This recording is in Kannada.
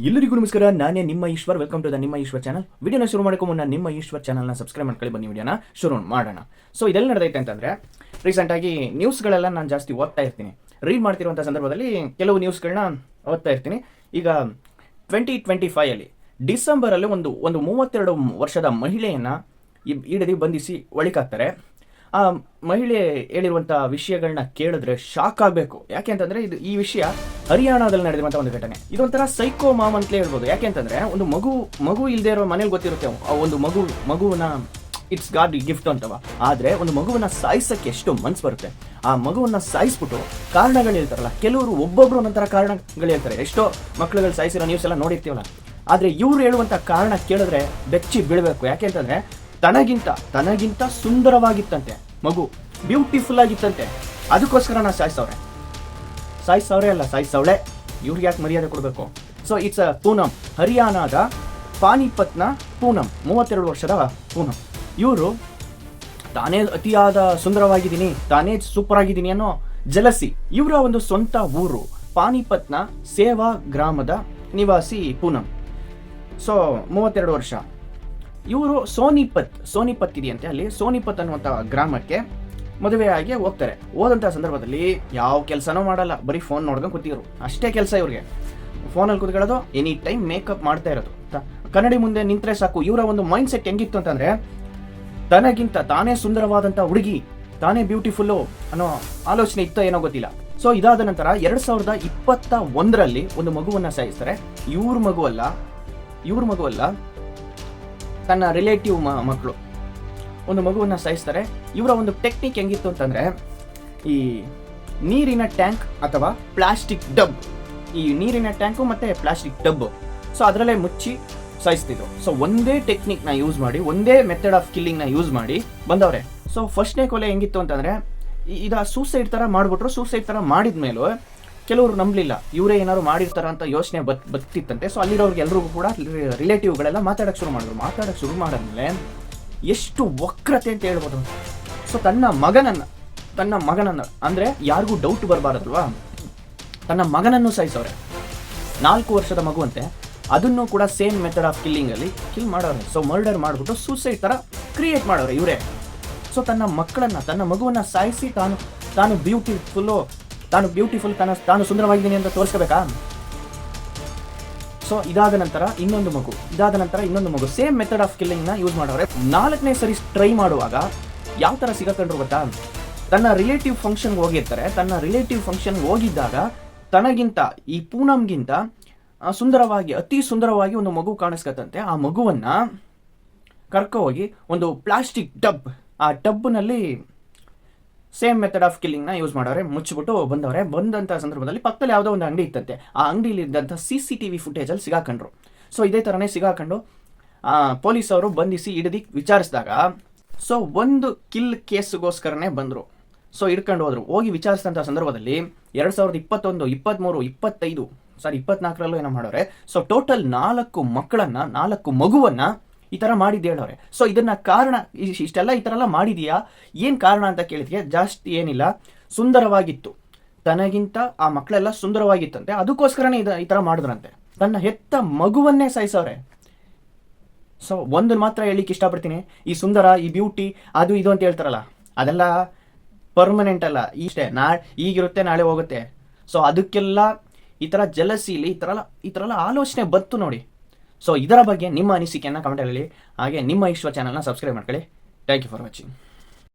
ಎಲ್ಲರಿಗೂ ನಮಸ್ಕಾರ. ನಾನೇ ನಿಮ್ಮ ಈಶ್ವರ್. ವೆಲ್ಕಮ್ ಟು ದ ನಿಮ್ಮ ಈಶ್ವರ್ ಚಾನಲ್. ವಿಡಿಯೋನ ಶುರು ಮಾಡೋಕ್ಕೂ ಮುನ್ನ ನಿಮ್ಮ ಈಶ್ವರ್ ಚಾನಲ್ನ ಸಬ್ಸ್ಕ್ರೈಬ್ ಮಾಡ್ಕೊಳ್ಳಿ. ಬನ್ನಿ ವಿಡಿಯೋನ ಶುರು ಮಾಡೋಣ. ಸೊ ಇದೆಲ್ಲ ನಡೆದೈತೆ ಅಂತಂದರೆ, ರೀಸೆಂಟಾಗಿ ನ್ಯೂಸ್ಗಳೆಲ್ಲ ನಾನು ಜಾಸ್ತಿ ಓದ್ತಾ ಇರ್ತೀನಿ. ರೀಡ್ ಮಾಡ್ತಿರುವಂಥ ಸಂದರ್ಭದಲ್ಲಿ ಕೆಲವು ನ್ಯೂಸ್ಗಳನ್ನ ಓದ್ತಾ ಇರ್ತೀನಿ. ಈಗ 2025 ಡಿಸೆಂಬರಲ್ಲಿ ಒಂದು 32 ವರ್ಷದ ಮಹಿಳೆಯನ್ನು ಹಿಡಿದು ಬಂಧಿಸಿ ಒಳಿಕಾಕ್ತಾರೆ. ಆ ಮಹಿಳೆ ಹೇಳಿರುವಂಥ ವಿಷಯಗಳನ್ನ ಕೇಳಿದ್ರೆ ಶಾಕ್ ಆಗಬೇಕು. ಯಾಕೆ ಅಂತಂದರೆ ಈ ವಿಷಯ ಹರಿಯಾಣದಲ್ಲಿ ನಡೆದಿರುವಂಥ ಒಂದು ಘಟನೆ. ಇದೊಂಥರ ಸೈಕೋ ಮಾಮ್ ಅಂತಲೇ ಹೇಳ್ಬೋದು. ಯಾಕೆ ಅಂತಂದರೆ ಒಂದು ಮಗು ಇಲ್ಲದೆ ಇರೋ ಮನೇಲಿ ಗೊತ್ತಿರುತ್ತೆ ಆ ಒಂದು ಮಗುವನ್ನ ಇಟ್ಸ್ ಗಾಡ್ ಗಿಫ್ಟ್ ಅಂತವ. ಆದರೆ ಒಂದು ಮಗುವನ್ನ ಸಾಯಿಸೋಕ್ಕೆ ಎಷ್ಟು ಮನ್ಸು ಬರುತ್ತೆ. ಆ ಮಗುವನ್ನ ಸಾಯಿಸ್ಬಿಟ್ಟು ಕಾರಣಗಳು ಹೇಳ್ತಾರಲ್ಲ, ಕೆಲವರು ಒಬ್ಬೊಬ್ರು ಒಂದೊಂಥರ ಕಾರಣಗಳು ಹೇಳ್ತಾರೆ. ಎಷ್ಟೋ ಮಕ್ಕಳುಗಳು ಸಾಯಿಸಿರೋ ನ್ಯೂಸ್ ಎಲ್ಲ ನೋಡಿರ್ತೀವಲ್ಲ. ಆದರೆ ಇವ್ರು ಹೇಳುವಂಥ ಕಾರಣ ಕೇಳಿದ್ರೆ ಬೆಚ್ಚಿ ಬೀಳಬೇಕು. ಯಾಕೆ ಅಂತಂದರೆ ತನಗಿಂತ ಸುಂದರವಾಗಿತ್ತಂತೆ ಮಗು, ಬ್ಯೂಟಿಫುಲ್ ಆಗಿತ್ತಂತೆ. ಅದಕ್ಕೋಸ್ಕರ ನಾ ಸಾಯಿಸವಳೆ. ಇವ್ರಿಗೆ ಯಾಕೆ ಮರ್ಯಾದೆ ಕೊಡಬೇಕು? ಸೊ ಇಟ್ಸ್ ಪೂನಮ್, ಹರಿಯಾಣದ ಪಾನಿಪತ್ನ ಪೂನಮ್, 32 ವರ್ಷದ ಪೂನಮ್. ಇವರು ತಾನೇ ಅತಿಯಾದ ಸುಂದರವಾಗಿದ್ದೀನಿ, ತಾನೇ ಸೂಪರ್ ಆಗಿದ್ದೀನಿ ಅನ್ನೋ ಜಲಸಿ. ಇವರ ಒಂದು ಸ್ವಂತ ಊರು ಪಾನಿಪತ್ನ ಸೇವಾ ಗ್ರಾಮದ ನಿವಾಸಿ ಪೂನಮ್. ಸೊ 32 ವರ್ಷ. ಇವರು ಸೋನಿಪತ್ ಇದೆಯಂತೆ, ಅಲ್ಲಿ ಸೋನಿಪತ್ ಅನ್ನುವಂಥ ಗ್ರಾಮಕ್ಕೆ ಮದುವೆಯಾಗಿ ಹೋಗ್ತಾರೆ. ಹೋದಂಥ ಸಂದರ್ಭದಲ್ಲಿ ಯಾವ ಕೆಲಸನೂ ಮಾಡಲ್ಲ, ಬರೀ ಫೋನ್ ನೋಡ್ಕೊಂಡು ಕೂತಿದ್ರು. ಅಷ್ಟೇ ಕೆಲಸ ಇವ್ರಿಗೆ. ಫೋನಲ್ಲಿ ಕೂತ್ಕೊಳ್ಳೋದು, ಎನಿ ಟೈಮ್ ಮೇಕಪ್ ಮಾಡ್ತಾ ಇರೋದು. ಕನ್ನಡಿ ಮುಂದೆ ನಿಂತರೆ ಸಾಕು. ಇವರ ಒಂದು ಮೈಂಡ್ ಸೆಟ್ ಹೆಂಗಿತ್ತು ಅಂತಂದರೆ, ತನಗಿಂತ ತಾನೇ ಸುಂದರವಾದಂಥ ಹುಡುಗಿ, ತಾನೇ ಬ್ಯೂಟಿಫುಲ್ಲು ಅನ್ನೋ ಆಲೋಚನೆ ಇತ್ತೋ ಏನೋ ಗೊತ್ತಿಲ್ಲ. ಸೊ ಇದಾದ ನಂತರ 2021 ಒಂದು ಮಗುವನ್ನು ಸಾಯಿಸ್ತಾರೆ. ಇವ್ರ ಮಗು ಅಲ್ಲ, ತನ್ನ ರಿಲೇಟಿವ್ ಮಕ್ಕಳು ಒಂದು ಮಗುವನ್ನು ಸಾಯಿಸ್ತಾರೆ. ಇವರ ಒಂದು ಟೆಕ್ನಿಕ್ ಹೆಂಗಿತ್ತು ಅಂತಂದರೆ, ಈ ನೀರಿನ ಟ್ಯಾಂಕ್ ಅಥವಾ ಪ್ಲಾಸ್ಟಿಕ್ ಡಬ್, ಈ ನೀರಿನ ಟ್ಯಾಂಕು ಮತ್ತು ಪ್ಲಾಸ್ಟಿಕ್ ಡಬ್, ಸೊ ಅದರಲ್ಲೇ ಮುಚ್ಚಿ ಸಾಯಿಸ್ತಿದ್ರು. ಸೊ ಒಂದೇ ಟೆಕ್ನಿಕ್ನ ಯೂಸ್ ಮಾಡಿ, ಒಂದೇ ಮೆಥಡ್ ಆಫ್ ಕಿಲ್ಲಿಂಗ್ನ ಯೂಸ್ ಮಾಡಿ ಬಂದವ್ರೆ. ಸೊ ಫಸ್ಟ್ನೇ ಕೊಲೆ ಹೆಂಗಿತ್ತು ಅಂತಂದರೆ, ಸೂಸೈಡ್ ಥರ ಮಾಡಿಬಿಟ್ರು. ಸೂಸೈಡ್ ಥರ ಮಾಡಿದ ಮೇಲೂ ಕೆಲವರು ನಂಬಲಿಲ್ಲ, ಇವರೇ ಏನಾದ್ರು ಮಾಡಿರ್ತಾರ ಅಂತ ಯೋಚನೆ ಬರ್ತಿತ್ತಂತೆ. ಸೊ ಅಲ್ಲಿರೋರಿಗೆ ಎಲ್ರಿಗೂ ಕೂಡ ರಿಲೇಟಿವ್ಗಳೆಲ್ಲ ಮಾತಾಡೋಕ್ಕೆ ಶುರು ಮಾಡಿದ್ಮೇಲೆ ಎಷ್ಟು ವಕ್ರತೆ ಅಂತ ಹೇಳ್ಬೋದು. ಸೊ ತನ್ನ ಮಗನನ್ನು ಅಂದರೆ ಯಾರಿಗೂ ಡೌಟ್ ಬರಬಾರದಲ್ವಾ, ತನ್ನ ಮಗನನ್ನು ಸಾಯಿಸವ್ರೆ. 4 ವರ್ಷದ ಮಗುವಂತೆ, ಅದನ್ನು ಕೂಡ ಸೇಮ್ ಮೆಥಡ್ ಆಫ್ ಕಿಲ್ಲಿಂಗಲ್ಲಿ ಕಿಲ್ ಮಾಡೋರೆ. ಸೊ ಮರ್ಡರ್ ಮಾಡಿಬಿಟ್ಟು ಸೂಸೈಡ್ ಥರ ಕ್ರಿಯೇಟ್ ಮಾಡೋರೆ ಇವರೇ. ಸೊ ತನ್ನ ಮಗುವನ್ನು ಸಾಯಿಸಿ ತಾನು ಬ್ಯೂಟಿಫುಲ್, ತಾನು ಸುಂದರವಾಗಿದ್ದೀನಿ ಅಂತ ತೋರಿಸ್ಕೋಬೇಕಾ? ಸೊ ಇದಾದ ನಂತರ ಇನ್ನೊಂದು ಮಗು ಸೇಮ್ ಮೆಥಡ್ ಆಫ್ ಕಿಲ್ಲಿಂಗ್ನ ಯೂಸ್ ಮಾಡೋರೆ. 4ನೇ ಸರಿ ಟ್ರೈ ಮಾಡುವಾಗ ಯಾವ ಥರ ಸಿಗಕೊಂಡ್ರು ಗೊತ್ತಾ? ತನ್ನ ರಿಲೇಟಿವ್ ಫಂಕ್ಷನ್ಗೆ ಹೋಗಿರ್ತಾರೆ. ತನ್ನ ರಿಲೇಟಿವ್ ಫಂಕ್ಷನ್ಗೆ ಹೋಗಿದ್ದಾಗ ತನಗಿಂತ, ಈ ಪೂನಮ್ಗಿಂತ ಅತಿ ಸುಂದರವಾಗಿ ಒಂದು ಮಗು ಕಾಣಿಸ್ಕತ್ತಂತೆ. ಆ ಮಗುವನ್ನು ಕರ್ಕೊ ಹೋಗಿ ಒಂದು ಪ್ಲಾಸ್ಟಿಕ್ ಡಬ್, ಆ ಡಬ್ನಲ್ಲಿ ಸೇಮ್ ಮೆಥಡ್ ಆಫ್ ಕಿಲ್ಲಿಂಗ್ನ ಯೂಸ್ ಮಾಡೋರೆ, ಮುಚ್ಚಿಬಿಟ್ಟು ಬಂದವ್ರೆ. ಬಂದಂಥ ಸಂದರ್ಭದಲ್ಲಿ ಪಕ್ಕದಲ್ಲಿ ಯಾವುದೋ ಒಂದು ಅಂಗಡಿ ಇತ್ತಂತೆ. ಆ ಅಂಗಡಿಯಲ್ಲಿ ಇದ್ದಂಥ CCTV ಫುಟೇಜಲ್ಲಿ ಸಿಗಾಕೊಂಡ್ರು. ಸೊ ಇದೇ ಥರನೇ ಸಿಗಾಕೊಂಡು ಪೊಲೀಸವರು ಬಂಧಿಸಿ ಹಿಡಿದು ವಿಚಾರಿಸಿದಾಗ, ಸೊ ಒಂದು ಕಿಲ್ ಕೇಸ್ಗೋಸ್ಕರನೇ ಬಂದರು. ಸೊ ಹಿಡ್ಕೊಂಡು ಹೋಗಿ ವಿಚಾರಿಸಿದಂಥ ಸಂದರ್ಭದಲ್ಲಿ 2021, 23, 24 ಏನೋ ಮಾಡೋರೆ. ಸೊ ಟೋಟಲ್ 4 ಮಗುವನ್ನು ಈ ಥರ ಮಾಡಿದ್ದು ಹೇಳೋರೆ. ಸೊ ಇದನ್ನ ಕಾರಣ, ಇಷ್ಟೆಲ್ಲ ಈ ಥರ ಎಲ್ಲ ಮಾಡಿದೀಯಾ, ಏನು ಕಾರಣ ಅಂತ ಕೇಳಿದ್ಗೆ ಜಾಸ್ತಿ ಏನಿಲ್ಲ, ಸುಂದರವಾಗಿತ್ತು, ತನಗಿಂತ ಆ ಮಕ್ಕಳೆಲ್ಲ ಸುಂದರವಾಗಿತ್ತಂತೆ, ಅದಕ್ಕೋಸ್ಕರನೇ ಈ ಥರ ಮಾಡಿದ್ರಂತೆ. ತನ್ನ ಹೆತ್ತ ಮಗುವನ್ನೇ ಸಾಯಿಸೋರೆ. ಸೊ ಒಂದು ಮಾತ್ರ ಹೇಳಿಕ್ಕೆ ಇಷ್ಟಪಡ್ತೀನಿ, ಈ ಸುಂದರ, ಈ ಬ್ಯೂಟಿ, ಅದು ಇದು ಅಂತ ಹೇಳ್ತಾರಲ್ಲ, ಅದೆಲ್ಲ ಪರ್ಮನೆಂಟ್ ಅಲ್ಲ. ಇಷ್ಟೇ, ಈಗಿರುತ್ತೆ ನಾಳೆ ಹೋಗುತ್ತೆ. ಸೊ ಅದಕ್ಕೆಲ್ಲ ಈ ಥರ ಜಲಸಿಲಿ ಈ ಥರ ಎಲ್ಲ ಆಲೋಚನೆ ಬಂತು ನೋಡಿ. ಸೊ ಇದರ ಬಗ್ಗೆ ನಿಮ್ಮ ಅನಿಸಿಕೆಯನ್ನು ಕಮೆಂಟಲ್ಲಿ, ಹಾಗೆ ನಿಮ್ಮ ಈಶ್ವರ್ ಚಾನಲ್ನ ಸಬ್ಸ್ಕ್ರೈಬ್ ಮಾಡ್ಕೊಳ್ಳಿ. Thank you for watching.